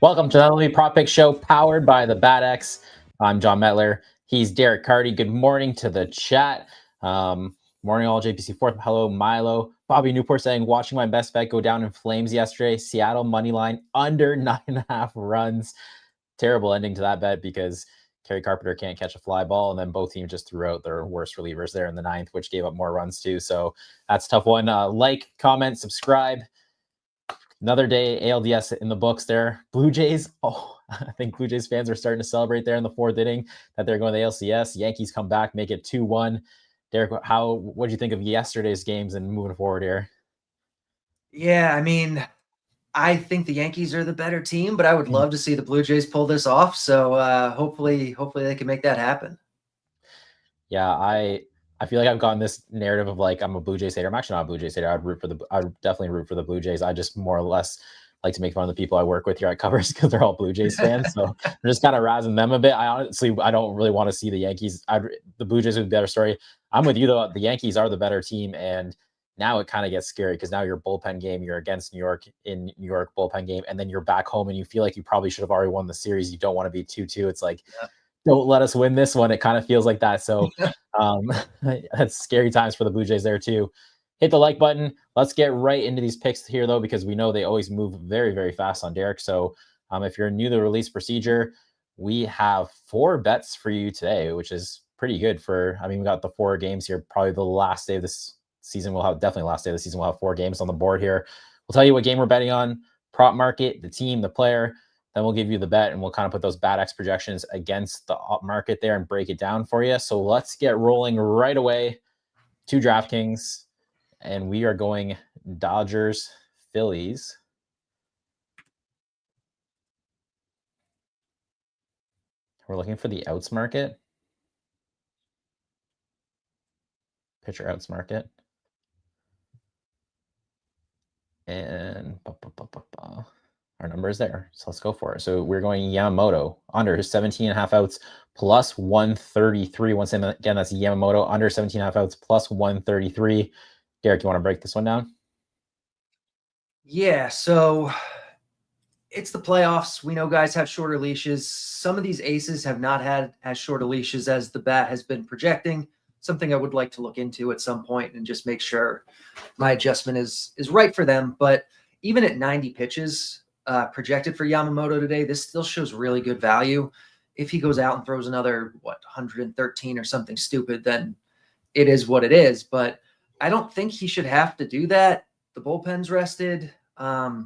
Welcome to the MLB Prop Pick Show, powered by the Bat X. I'm Jon Metler. He's Derek Carty. Good morning to the chat. Morning, all JPC Fourth. Hello, Milo. Bobby Newport saying, watching my best bet go down in flames yesterday. Seattle money line under 9.5 runs. Terrible ending to that bet because Kerry Carpenter can't catch a fly ball, and then both teams just threw out their worst relievers there in the ninth, which gave up more runs too. So that's a tough one. Like, comment, subscribe. Another day, ALDS in the books there. Blue Jays, I think Blue Jays fans are starting to celebrate there in the fourth inning that they're going to the ALCS. Yankees come back, make it 2-1. Derek, what did you think of yesterday's games and moving forward here? Yeah, I mean, I think the Yankees are the better team, but I would love to see the Blue Jays pull this off. So hopefully they can make that happen. Yeah, I feel like I've gotten this narrative of like I'm a Blue Jays hater. I'm actually not a Blue Jays hater. I'd definitely root for the Blue Jays. I just more or less like to make fun of the people I work with here at Covers because they're all Blue Jays fans. So I'm just kind of razzing them a bit. I don't really want to see the Yankees. The Blue Jays would be a better story. I'm with you though. The Yankees are the better team, and now it kind of gets scary because now your bullpen game, you're against New York in New York bullpen game, and then you're back home and you feel like you probably should have already won the series. You don't want to be 2-2. It's like, don't let us win this one. It kind of feels like that. So that's scary times for the Blue Jays there too. Hit the like button. Let's get right into these picks here though, because we know they always move very, very fast on Derek. So if you're new to the release procedure, we have 4 bets for you today, which is pretty good we got the 4 games here. Probably the last day of this season. Definitely last day of the season. We'll have 4 games on the board here. We'll tell you what game we're betting on, prop market, the team, the player. Then we'll give you the bet and we'll kind of put those Bat X projections against the up market there and break it down for you. So let's get rolling right away to DraftKings. And we are going Dodgers, Phillies. We're looking for the outs market. Pitcher outs market. And our number is there. So let's go for it. So we're going Yamamoto under his 17.5 outs plus 133. Once again, that's Yamamoto under 17.5 outs plus 133. Derek, you want to break this one down? Yeah, so it's the playoffs. We know guys have shorter leashes. Some of these aces have not had as short leashes as the bat has been projecting. Something I would like to look into at some point and just make sure my adjustment is right for them. But even at 90 pitches projected for Yamamoto today, this still shows really good value. If he goes out and throws another, 113 or something stupid, then it is what it is. But I don't think he should have to do that. The bullpen's rested. I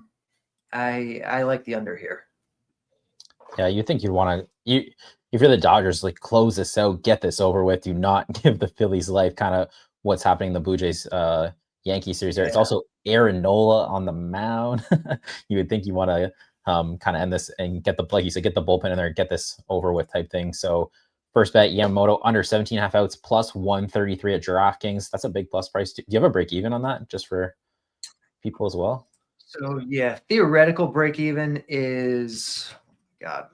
like the under here. Yeah, you think you'd want to if you're the Dodgers, like close this out, get this over with. Do not give the Phillies life. Kind of what's happening in the Blue Jays Yankee series there. Yeah. It's also Aaron Nola on the mound. You would think you want to kind of end this and get like you said, get the bullpen in there, get this over with type thing. So first bet, Yamamoto under 17.5 outs plus 133 at DraftKings. That's a big plus price. Do you have a break even on that just for people as well? So yeah, theoretical break even is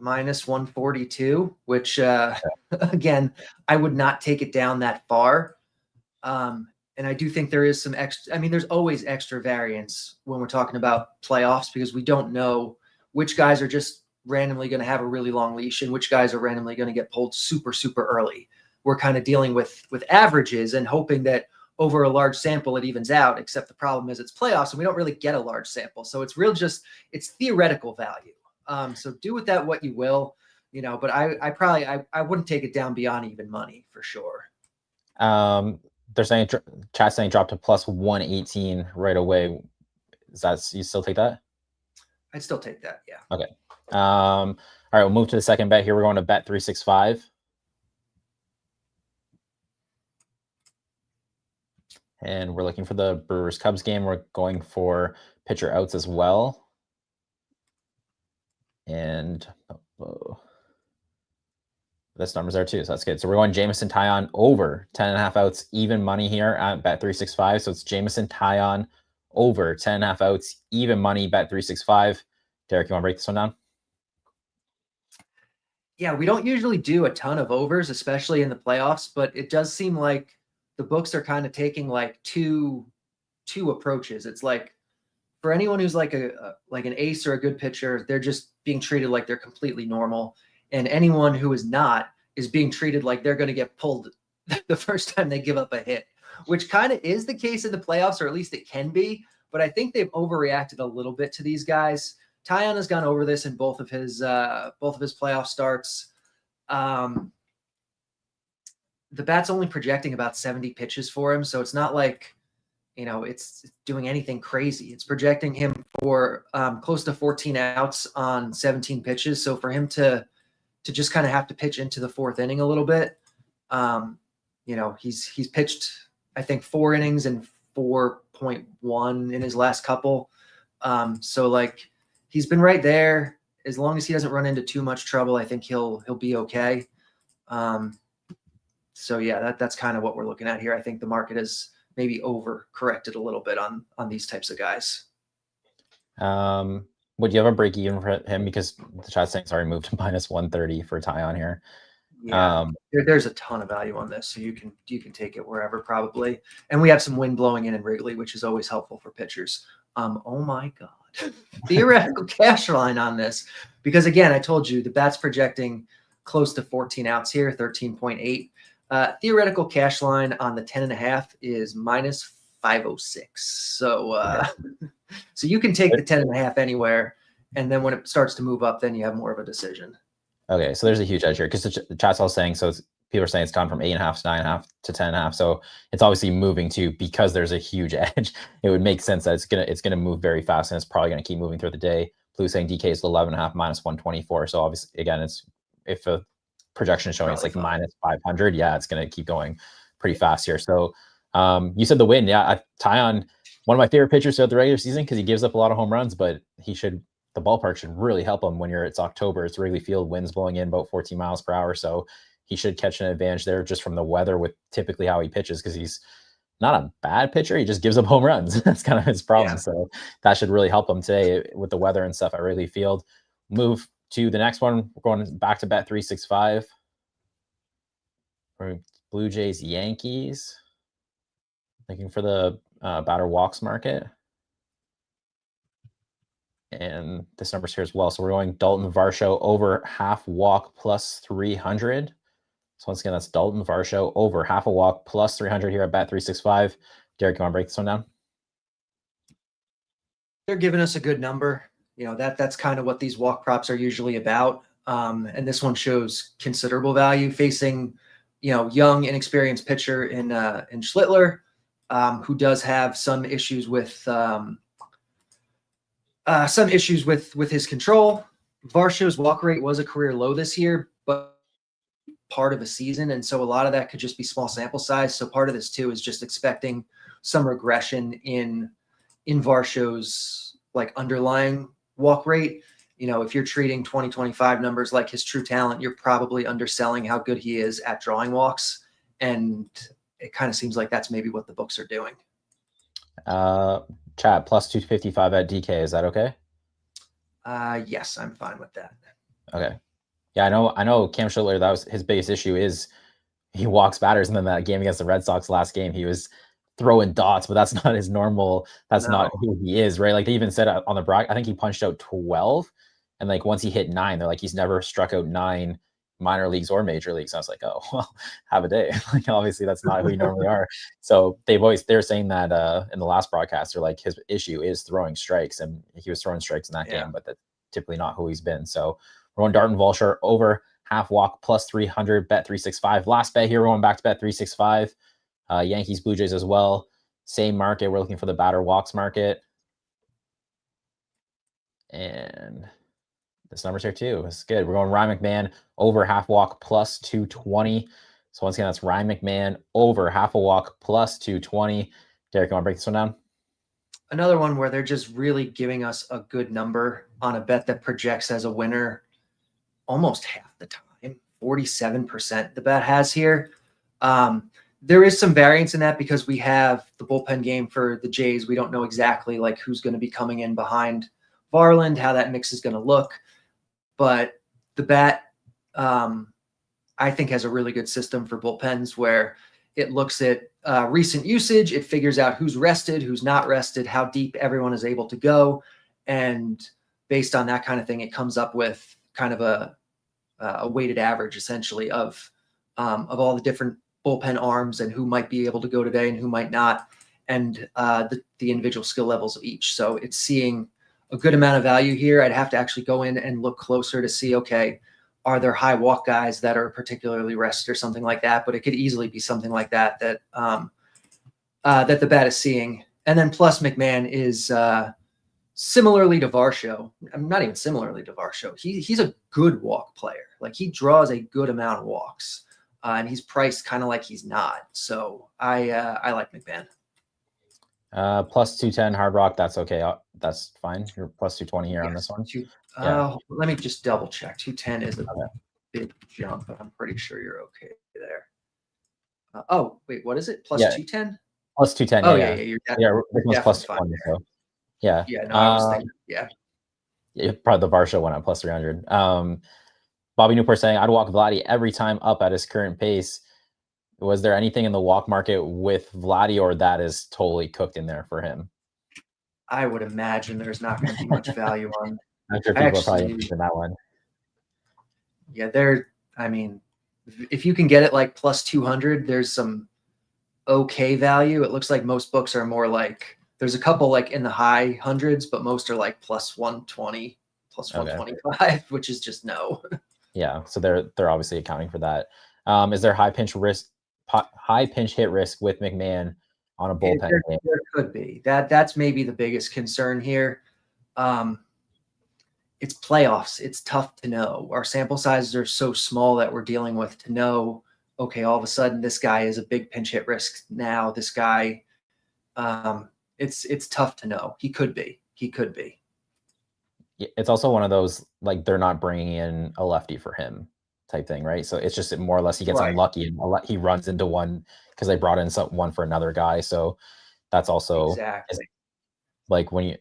minus 142, which again, I would not take it down that far. And I do think there is some extra. I mean, there's always extra variance when we're talking about playoffs because we don't know which guys are just randomly going to have a really long leash and which guys are randomly going to get pulled super, super early. We're kind of dealing with averages and hoping that over a large sample it evens out, except the problem is it's playoffs and we don't really get a large sample. So it's it's theoretical value. So do with that what you will, but I wouldn't take it down beyond even money for sure. They're saying chat saying drop to plus 118 right away. You still take that? I'd still take that. Yeah. Okay. All right. We'll move to the second bet here. We're going to bet 365. And we're looking for the Brewers Cubs game. We're going for pitcher outs as well. And this number's there too, so that's good. So we're going Jameson Taillon over 10.5 outs, even money here at bet 365. So it's Jameson Taillon over 10.5 outs, even money, bet 365. Derek, you want to break this one down? Yeah, we don't usually do a ton of overs, especially in the playoffs, but it does seem like the books are kind of taking like two approaches. It's like for anyone who's like an ace or a good pitcher, they're just being treated like they're completely normal. And anyone who is not is being treated like they're going to get pulled the first time they give up a hit, which kind of is the case in the playoffs, or at least it can be. But I think they've overreacted a little bit to these guys. Taillon has gone over this in both of his playoff starts. The bat's only projecting about 70 pitches for him, so it's not like, it's doing anything crazy. It's projecting him for close to 14 outs on 17 pitches. So for him to just kind of have to pitch into the fourth inning a little bit, he's pitched, I think, 4 innings and 4.1 in his last couple. So like, he's been right there. As long as he doesn't run into too much trouble, I think he'll be okay. So yeah, that's kind of what we're looking at here. I think the market has maybe overcorrected a little bit on these types of guys. Would you have a break even for him? Because the chat saying sorry moved to minus 130 for Taillon here. Yeah, there's a ton of value on this, so you can take it wherever probably. And we have some wind blowing in Wrigley, which is always helpful for pitchers. Oh my God, theoretical cash line on this, because again, I told you the bat's projecting close to 14 outs here, 13.8. Theoretical cash line on the 10.5 is minus 506. So so you can take the 10.5 anywhere, and then when it starts to move up, then you have more of a decision. Okay, so there's a huge edge here because the chat's all saying, so people are saying it's gone from 8.5 to 9.5 to 10.5. So it's obviously moving too, because there's a huge edge. It would make sense that it's gonna move very fast, and it's probably gonna keep moving through the day. Blue saying DK is 11.5 minus 124. So obviously, again, it's if a projection is showing it's like minus 500, yeah, it's gonna keep going pretty fast here. So you said the win, yeah. Taillon, one of my favorite pitchers throughout the regular season because he gives up a lot of home runs, but the ballpark should really help him when it's October. It's Wrigley Field, winds blowing in about 14 miles per hour. So he should catch an advantage there just from the weather with typically how he pitches, because he's not a bad pitcher. He just gives up home runs. That's kind of his problem. Yeah. So that should really help him today with the weather and stuff at Wrigley Field. Move to the next one. We're going back to bet 365. Blue Jays, Yankees. Looking for the batter walks market. And this number's here as well. So we're going Dalton Varsho over half walk plus 300. So once again, that's Dalton Varsho over half a walk plus 300 here at bet 365. Derek, you want to break this one down? They're giving us a good number. That's kind of what these walk props are usually about. And this one shows considerable value facing, young, inexperienced pitcher in Schlittler, who does have some issues with his control. Varsho's walk rate was a career low this year, but part of a season. And so a lot of that could just be small sample size. So part of this too is just expecting some regression in Varsho's like underlying walk rate. If you're treating 2025 numbers like his true talent, you're probably underselling how good he is at drawing walks. And it kind of seems like that's maybe what the books are doing. Chat plus 255 at DK. Is that okay? Yes, I'm fine with that. Okay. Yeah, I know Cam Schlittler, that was his biggest issue, is he walks batters. And then that game against the Red Sox last game, he was throwing dots, but that's not his normal. That's not who he is, right? Like they even said on the broadcast, I think he punched out 12. And like once he hit 9, they're like, he's never struck out 9 minor leagues or major leagues. And I was like, oh, well, have a day. Like obviously that's not who you normally are. So they're saying that in the last broadcast, they're like, his issue is throwing strikes, and he was throwing strikes in that game, but that's typically not who he's been. So we're going Dalton Varsho over half walk plus 300, bet 365. Last bet here, we're going back to bet 365. Yankees, Blue Jays as well. Same market. We're looking for the batter walks market. And this number's here too. It's good. We're going Ryan McMahon over half walk plus 220. So once again, that's Ryan McMahon over half a walk plus 220. Derek, you want to break this one down? Another one where they're just really giving us a good number on a bet that projects as a winner almost half the time. 47% the bet has here. There is some variance in that because we have the bullpen game for the Jays. We don't know exactly like who's going to be coming in behind Varland, how that mix is going to look. But the bat, I think, has a really good system for bullpens where It looks at recent usage. It figures out who's rested, who's not rested, how deep everyone is able to go. And based on that kind of thing, it comes up with kind of a weighted average, essentially, of all the different bullpen arms and who might be able to go today and who might not, and the individual skill levels of each. So it's seeing a good amount of value here. I'd have to actually go in and look closer to see, okay, are there high walk guys that are particularly rested or something like that? But it could easily be something like that that the bat is seeing. And then plus McMahon is similarly to Varsho. I'm not even similarly to Varsho. He's a good walk player. Like, he draws a good amount of walks, and he's priced kind of like he's not. So I like McMahon. Plus 210 Hard Rock. That's okay. That's fine. You're plus 220 here on this one. Let me just double check. 210 is a big jump, but I'm pretty sure you're okay there. Oh, wait, what is it? Plus 210? Plus 210. Oh, yeah. This one's plus 220. So, yeah. Yeah, no, I was thinking, yeah, probably the Varsho one at plus 300. Bobby Newport saying, I'd walk Vladdy every time up at his current pace. Was there anything in the walk market with Vladdy, or that is totally cooked in there for him? I would imagine there's not going to be much value on. I'm sure people are probably interested in that one. Yeah, I mean, if you can get it like plus 200, there's some okay value. It looks like most books are more like, there's a couple like in the high hundreds, but most are like plus 120, plus 125, which is just no. Yeah, so they're obviously accounting for that. Is there high pinch hit risk with McMahon on a bullpen game? There could be. That's maybe the biggest concern here. It's playoffs. It's tough to know. Our sample sizes are so small that we're dealing with to know, okay, all of a sudden this guy is a big pinch hit risk now. This guy, it's tough to know. He could be. It's also one of those, like, they're not bringing in a lefty for him type thing, right? So it's just more or less he gets unlucky and he runs into one because they brought in one for another guy. So that's also like when you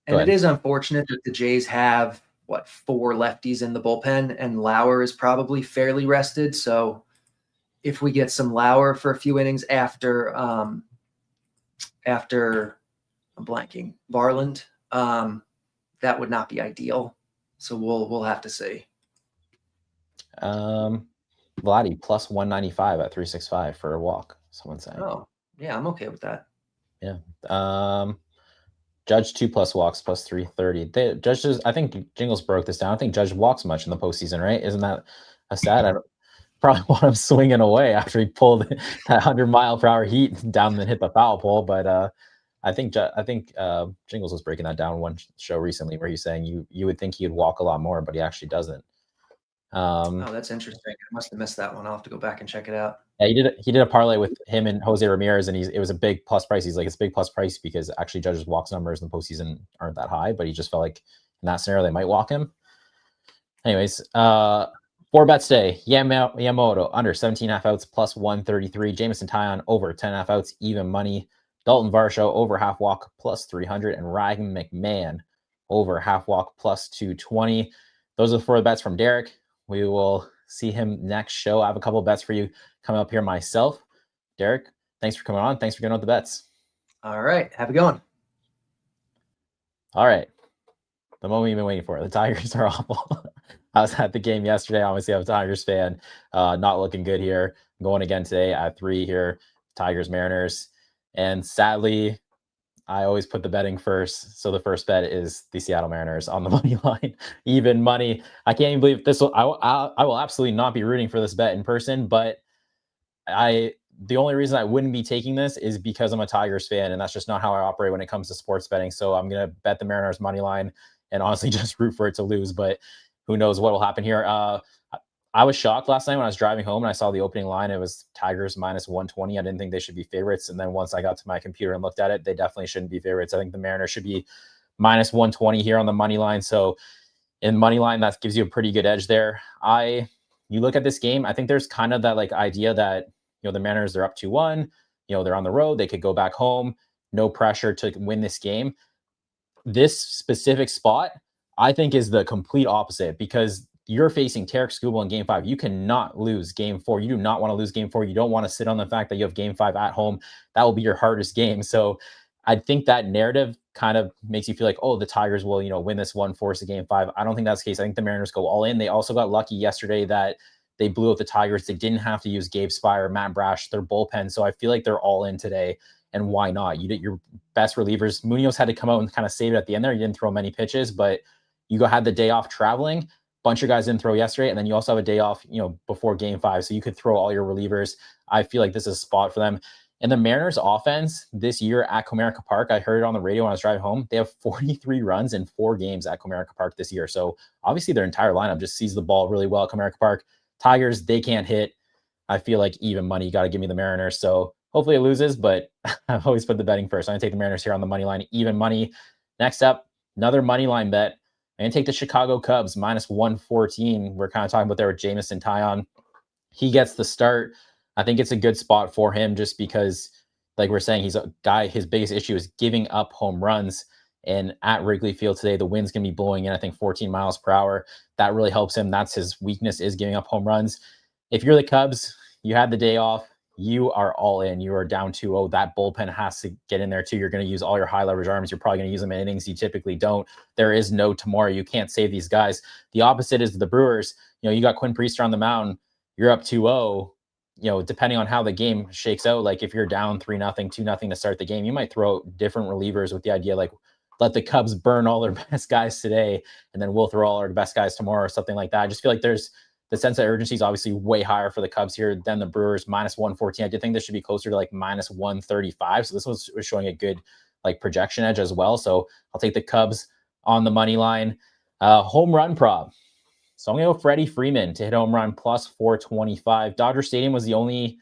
it is unfortunate that the Jays have 4 lefties in the bullpen, and Lauer is probably fairly rested. So if we get some Lauer for a few innings after I'm blanking, Varland, that would not be ideal. So we'll have to see. Vladdy plus 195 at 365 for a walk. Someone's saying. Oh, yeah, I'm okay with that. Yeah. Judge 2+ walks plus 330. Judge, I think Jingles broke this down. I think Judge walks much in the postseason, right? Isn't that a stat? I probably want him swinging away after he pulled that 100-mile-per-hour heat down and hit the foul pole. But I think Jingles was breaking that down one show recently where he's saying you would think he would walk a lot more, but he actually doesn't. Oh, that's interesting. I must have missed that one. I'll have to go back and check it out. Yeah, he did a parlay with him and Jose Ramirez, and it was a big plus price. He's like, it's a big plus price because actually Judge's walks numbers in the postseason aren't that high, but he just felt like in that scenario they might walk him. Anyways, 4 bets today. Yamamoto under 17.5 outs plus 133. Jameson Taillon over 10.5 outs, even money. Dalton Varsho over half walk plus 300, and Ryan McMahon over half walk plus 220. Those are the 4 bets from Derek. We will see him next show. I have a couple of bets for you coming up here myself. Derek, thanks for coming on. Thanks for getting out the bets. All right. Have a good one. All right. The moment you've been waiting for. The Tigers are awful. I was at the game yesterday. Obviously, I'm a Tigers fan. Not looking good here. I'm going again today at 3 here. Tigers, Mariners. And sadly, I always put the betting first. So the first bet is the Seattle Mariners on the money line. Even money. I can't even believe this. I will absolutely not be rooting for this bet in person, but the only reason I wouldn't be taking this is because I'm a Tigers fan, and that's just not how I operate when it comes to sports betting. So I'm going to bet the Mariners money line and honestly just root for it to lose, but who knows what will happen here. I was shocked last night when I was driving home and I saw the opening line. It was Tigers minus 120. I didn't think they should be favorites. And then once I got to my computer and looked at it, they definitely shouldn't be favorites. I think the Mariners should be minus 120 here on the money line. So in money line, that gives you a pretty good edge there. You look at this game, I think there's kind of that like idea that, the Mariners, they're up 2-1, they're on the road. They could go back home. No pressure to win this game. This specific spot, I think, is the complete opposite because you're facing Tarek Skubal in game 5. You cannot lose game 4. You do not want to lose game 4. You don't want to sit on the fact that you have game 5 at home. That will be your hardest game. So I think that narrative kind of makes you feel like, oh, the Tigers will, win this one, force a game 5. I don't think that's the case. I think the Mariners go all in. They also got lucky yesterday that they blew out the Tigers. They didn't have to use Gabe Spire, Matt Brash, their bullpen. So I feel like they're all in today. And why not? You did your best relievers. Munoz had to come out and kind of save it at the end there. You didn't throw many pitches, but you had the day off traveling. Bunch of guys didn't throw yesterday, and then you also have a day off, before game 5. So you could throw all your relievers. I feel like this is a spot for them. And the Mariners offense this year at Comerica Park, I heard it on the radio when I was driving home. They have 43 runs in 4 games at Comerica Park this year. So obviously their entire lineup just sees the ball really well at Comerica Park. Tigers, they can't hit. I feel like even money, you got to give me the Mariners. So hopefully it loses, but I've always put the betting first. I'm going to take the Mariners here on the money line, even money. Next up, another money line bet. I'm going to take the Chicago Cubs minus 114. We're kind of talking about there with Jameson Taillon. He gets the start. I think it's a good spot for him just because, like we're saying, he's a guy, his biggest issue is giving up home runs. And at Wrigley Field today, the wind's going to be blowing in, I think, 14 miles per hour. That really helps him. That's his weakness, is giving up home runs. If you're the Cubs, you had the day off, you are all in. You are down 2-0. That bullpen has to get in there too. You're going to use all your high leverage arms. You're probably going to use them in innings you typically don't. There is no tomorrow. You can't save these guys. The opposite is the Brewers. You got Quinn Priester on the mound. You're up 2-0. Depending on how the game shakes out, like if you're down 3-0, 2-0 to start the game, you might throw different relievers with the idea like, let the Cubs burn all their best guys today, and then we'll throw all our best guys tomorrow or something like that. I just feel like there's the sense of urgency is obviously way higher for the Cubs here than the Brewers, minus 114. I did think this should be closer to like minus 135. So this was showing a good like projection edge as well. So I'll take the Cubs on the money line. Home run prop. So I'm going to go Freddie Freeman to hit home run plus 425. Dodger Stadium was the only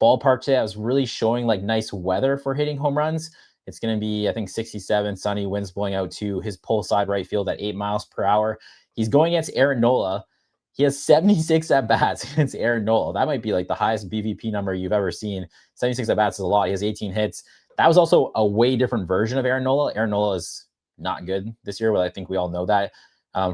ballpark today that was really showing like nice weather for hitting home runs. It's going to be, I think, 67, sunny, winds blowing out to his pull side right field at 8 miles per hour. He's going against Aaron Nola. He has 76 at-bats against Aaron Nola. That might be like the highest BVP number you've ever seen. 76 at-bats is a lot. He has 18 hits. That was also a way different version of Aaron Nola. Aaron Nola is not good this year, but I think we all know that.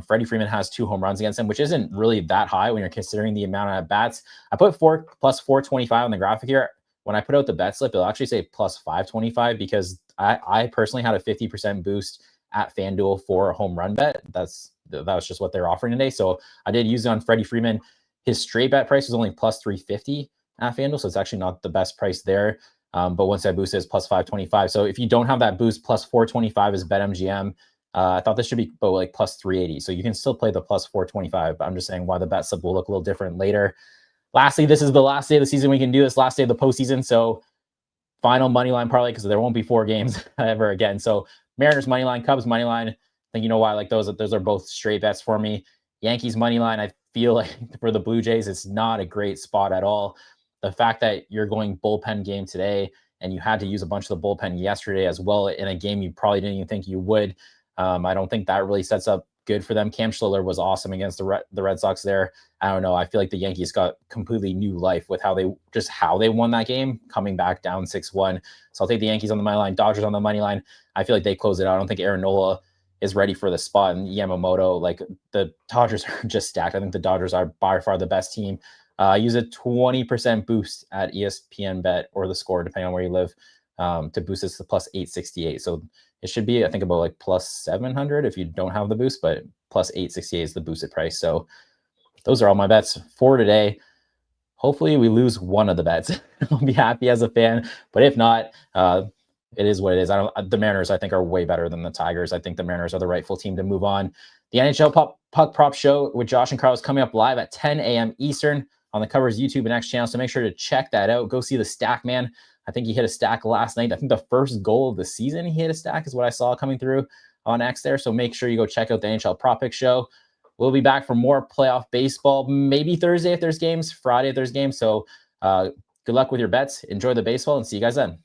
Freddie Freeman has 2 home runs against him, which isn't really that high when you're considering the amount of at-bats. I put 4 plus 425 on the graphic here. When I put out the bet slip, it'll actually say plus 525 because I personally had a 50% boost at FanDuel for a home run bet. That was just what they're offering today. So I did use it on Freddie Freeman. His straight bet price was only plus 350 at FanDuel, so it's actually not the best price there. But once I boosted, it's plus 525. So if you don't have that boost, plus 425 is BetMGM. I thought this should be about like plus 380. So you can still play the plus 425, but I'm just saying why the bet slip will look a little different later. Lastly, this is the last day of the season we can do this, last day of the postseason. So final money line parlay, because there won't be 4 games ever again. So Mariners money line, Cubs money line. I think you know why I like those. Those are both straight bets for me. Yankees money line, I feel like for the Blue Jays, it's not a great spot at all. The fact that you're going bullpen game today and you had to use a bunch of the bullpen yesterday as well in a game you probably didn't even think you would. I don't think that really sets up good for them. Cam Schiller was awesome against the Red Sox there. I don't know. I feel like the Yankees got completely new life with how they won that game, coming back down 6-1. So I'll take the Yankees on the money line, Dodgers on the money line. I feel like they close it out. I don't think Aaron Nola is ready for the spot, and Yamamoto, like the Dodgers are just stacked. I think the Dodgers are by far the best team. Use a 20% boost at ESPN Bet or the Score, depending on where you live, to boost this to plus 868. So it should be, I think, about like plus 700 if you don't have the boost, but plus 868 is the boosted price. So those are all my bets for today. Hopefully we lose one of the bets. I'll be happy as a fan, but if not, it is what it is. The Mariners, I think, are way better than the Tigers. I think the Mariners are the rightful team to move on. The NHL Puck Prop Show with Josh and Carlos coming up live at 10 a.m. Eastern on the Covers YouTube and X channel. So make sure to check that out. Go see the stack, man. I think he hit a stack last night. I think the first goal of the season he hit a stack is what I saw coming through on X there. So make sure you go check out the NHL Prop Pick Show. We'll be back for more playoff baseball, maybe Thursday if there's games, Friday if there's games. So good luck with your bets. Enjoy the baseball and see you guys then.